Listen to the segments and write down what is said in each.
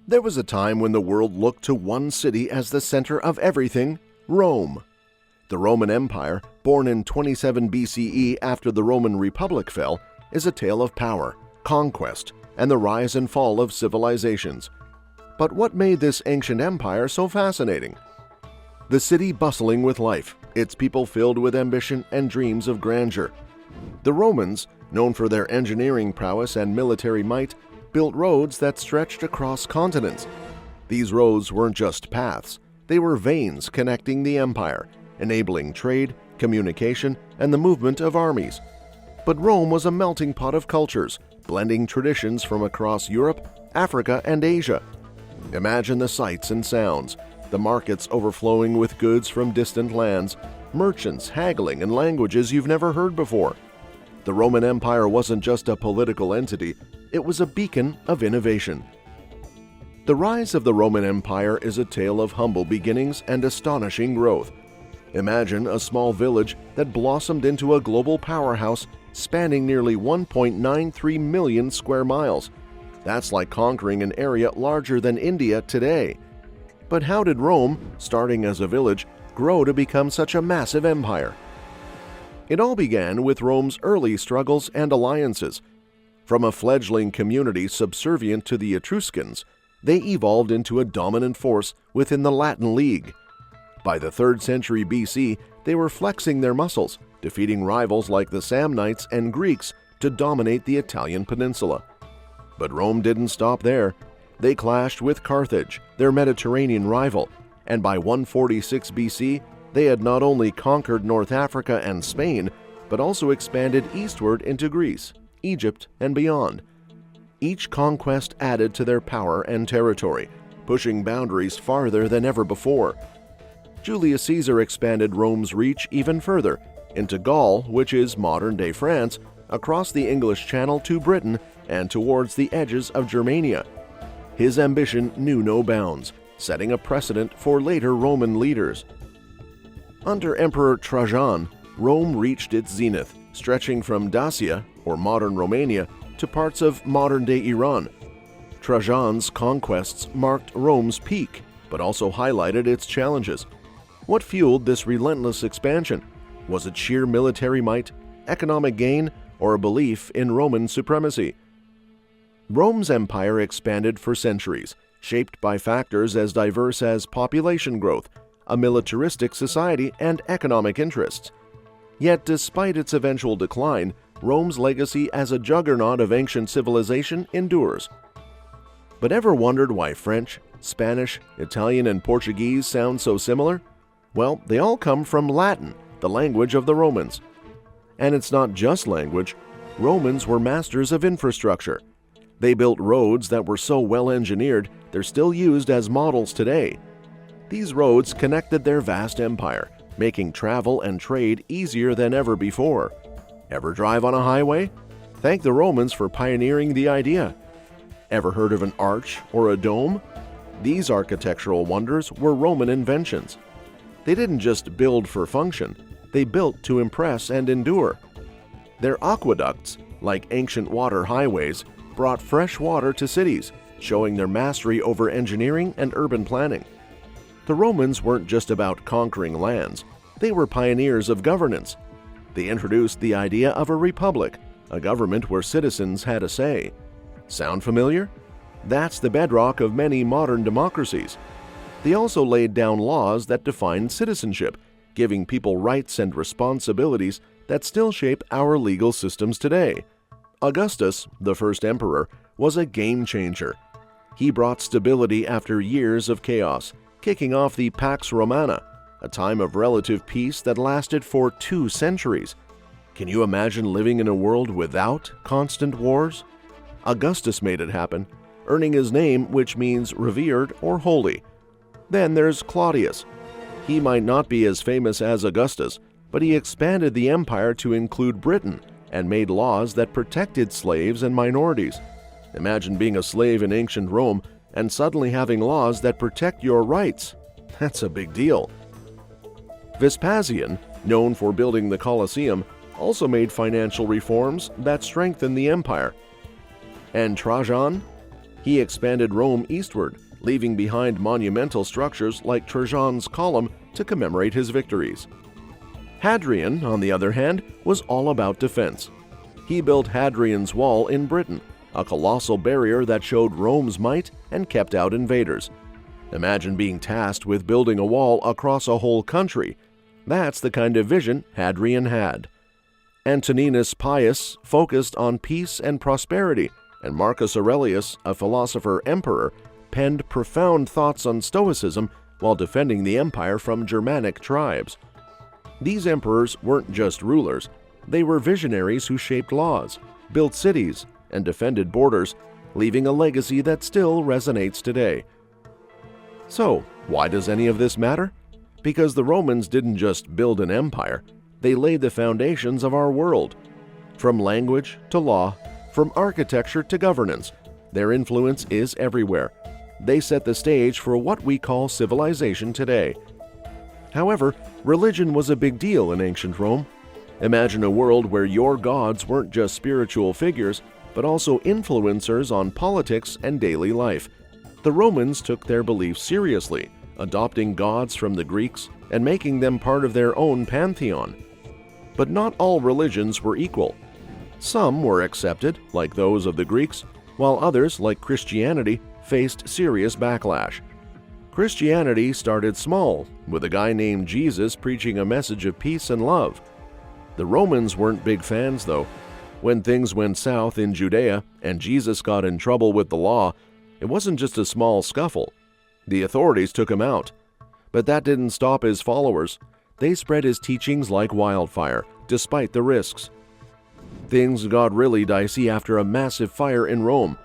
There was a time when the world looked to one city as the center of everything: Rome. The Roman Empire, born in 27 BCE after the Roman Republic fell, is a tale of power, conquest, and the rise and fall of civilizations. But what made this ancient empire so fascinating? The city bustling with life, its people filled with ambition and dreams of grandeur. The Romans, known for their engineering prowess and military might, built roads that stretched across continents. These roads weren't just paths, they were veins connecting the empire, enabling trade, communication, and the movement of armies. But Rome was a melting pot of cultures, blending traditions from across Europe, Africa, and Asia. Imagine the sights and sounds, the markets overflowing with goods from distant lands, merchants haggling in languages you've never heard before. The Roman Empire wasn't just a political entity, it was a beacon of innovation. The rise of the Roman Empire is a tale of humble beginnings and astonishing growth. Imagine a small village that blossomed into a global powerhouse spanning nearly 1.93 million square miles. That's like conquering an area larger than India today. But how did Rome, starting as a village, grow to become such a massive empire? It all began with Rome's early struggles and alliances. From a fledgling community subservient to the Etruscans, they evolved into a dominant force within the Latin League. By the 3rd century BC, they were flexing their muscles, defeating rivals like the Samnites and Greeks to dominate the Italian peninsula. But Rome didn't stop there. They clashed with Carthage, their Mediterranean rival, and by 146 BC, they had not only conquered North Africa and Spain, but also expanded eastward into Greece, Egypt, and beyond. Each conquest added to their power and territory, pushing boundaries farther than ever before. Julius Caesar expanded Rome's reach even further, into Gaul, which is modern-day France, across the English Channel to Britain, and towards the edges of Germania. His ambition knew no bounds, setting a precedent for later Roman leaders. Under Emperor Trajan, Rome reached its zenith, stretching from Dacia, or modern Romania, to parts of modern-day Iran. Trajan's conquests marked Rome's peak, but also highlighted its challenges. What fueled this relentless expansion? Was it sheer military might, economic gain, or a belief in Roman supremacy? Rome's empire expanded for centuries, shaped by factors as diverse as population growth, a militaristic society, and economic interests. Yet, despite its eventual decline, Rome's legacy as a juggernaut of ancient civilization endures. But ever wondered why French, Spanish, Italian, and Portuguese sound so similar? Well, they all come from Latin, the language of the Romans. And it's not just language. Romans were masters of infrastructure. They built roads that were so well engineered they're still used as models today. These roads connected their vast empire, making travel and trade easier than ever before. Ever drive on a highway? Thank the Romans for pioneering the idea. Ever heard of an arch or a dome? These architectural wonders were Roman inventions. They didn't just build for function, they built to impress and endure. Their aqueducts, like ancient water highways, brought fresh water to cities, showing their mastery over engineering and urban planning. The Romans weren't just about conquering lands, they were pioneers of governance. They introduced the idea of a republic, a government where citizens had a say. Sound familiar? That's the bedrock of many modern democracies. They also laid down laws that defined citizenship, giving people rights and responsibilities that still shape our legal systems today. Augustus, the first emperor, was a game changer. He brought stability after years of chaos, kicking off the Pax Romana, a time of relative peace that lasted for 2 centuries. Can you imagine living in a world without constant wars? Augustus made it happen, earning his name, which means revered or holy. Then there's Claudius. He might not be as famous as Augustus, but he expanded the empire to include Britain and made laws that protected slaves and minorities. Imagine being a slave in ancient Rome and suddenly having laws that protect your rights. That's a big deal. Vespasian, known for building the Colosseum, also made financial reforms that strengthened the empire. And Trajan? He expanded Rome eastward, leaving behind monumental structures like Trajan's Column to commemorate his victories. Hadrian, on the other hand, was all about defense. He built Hadrian's Wall in Britain, a colossal barrier that showed Rome's might and kept out invaders. Imagine being tasked with building a wall across a whole country. That's the kind of vision Hadrian had. Antoninus Pius focused on peace and prosperity, and Marcus Aurelius, a philosopher-emperor, penned profound thoughts on Stoicism while defending the empire from Germanic tribes. These emperors weren't just rulers, they were visionaries who shaped laws, built cities, and defended borders, leaving a legacy that still resonates today. So, why does any of this matter? Because the Romans didn't just build an empire, they laid the foundations of our world. From language to law, from architecture to governance, their influence is everywhere. They set the stage for what we call civilization today. However, religion was a big deal in ancient Rome. Imagine a world where your gods weren't just spiritual figures, but also influencers on politics and daily life. The Romans took their beliefs seriously, adopting gods from the Greeks and making them part of their own pantheon. But not all religions were equal. Some were accepted, like those of the Greeks, while others, like Christianity, faced serious backlash. Christianity started small, with a guy named Jesus preaching a message of peace and love. The Romans weren't big fans, though. When things went south in Judea and Jesus got in trouble with the law, it wasn't just a small scuffle. The authorities took him out. But that didn't stop his followers. They spread his teachings like wildfire, despite the risks. Things got really dicey after a massive fire in Rome.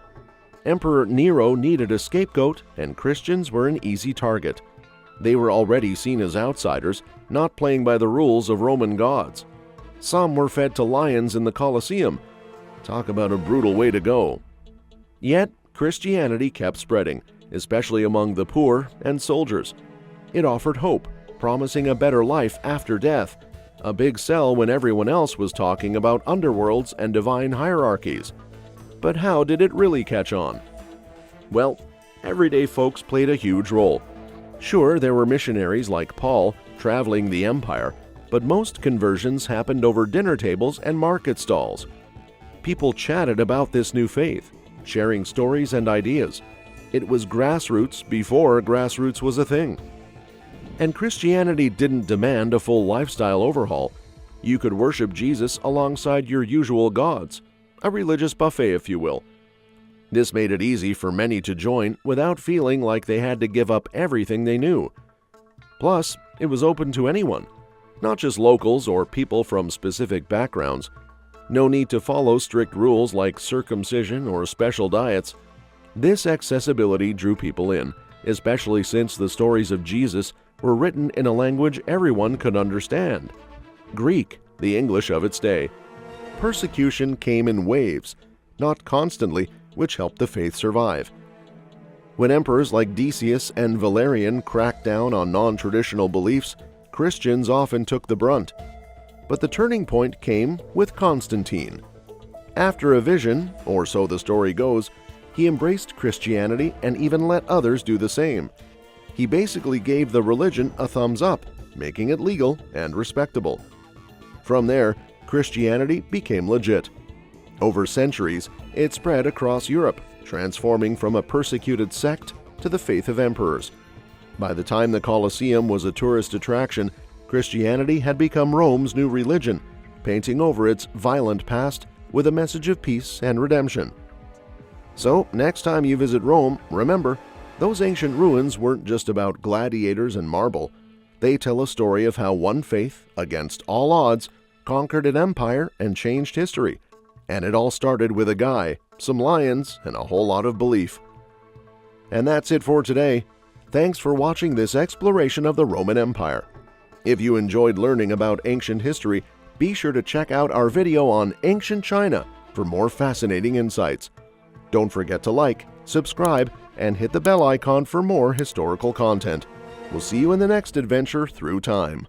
Emperor Nero needed a scapegoat, and Christians were an easy target. They were already seen as outsiders, not playing by the rules of Roman gods. Some were fed to lions in the Colosseum. Talk about a brutal way to go. Yet, Christianity kept spreading, especially among the poor and soldiers. It offered hope, promising a better life after death, a big sell when everyone else was talking about underworlds and divine hierarchies. But how did it really catch on? Well, everyday folks played a huge role. Sure, there were missionaries like Paul traveling the empire, but most conversions happened over dinner tables and market stalls. People chatted about this new faith, sharing stories and ideas. It was grassroots before grassroots was a thing. And Christianity didn't demand a full lifestyle overhaul. You could worship Jesus alongside your usual gods, a religious buffet, if you will. This made it easy for many to join without feeling like they had to give up everything they knew. Plus, it was open to anyone, not just locals or people from specific backgrounds. No need to follow strict rules like circumcision or special diets. This accessibility drew people in, especially since the stories of Jesus were written in a language everyone could understand: Greek, the English of its day. Persecution came in waves, not constantly, which helped the faith survive. When emperors like Decius and Valerian cracked down on non-traditional beliefs, Christians often took the brunt. But the turning point came with Constantine. After a vision, or so the story goes, he embraced Christianity and even let others do the same. He basically gave the religion a thumbs up, making it legal and respectable. From there, Christianity became legit. Over centuries, it spread across Europe, transforming from a persecuted sect to the faith of emperors. By the time the Colosseum was a tourist attraction, Christianity had become Rome's new religion, painting over its violent past with a message of peace and redemption. So, next time you visit Rome, remember, those ancient ruins weren't just about gladiators and marble. They tell a story of how one faith, against all odds, conquered an empire and changed history. And it all started with a guy, some lions, and a whole lot of belief. And that's it for today. Thanks for watching this exploration of the Roman Empire. If you enjoyed learning about ancient history, be sure to check out our video on ancient China for more fascinating insights. Don't forget to like, subscribe, and hit the bell icon for more historical content. We'll see you in the next adventure through time.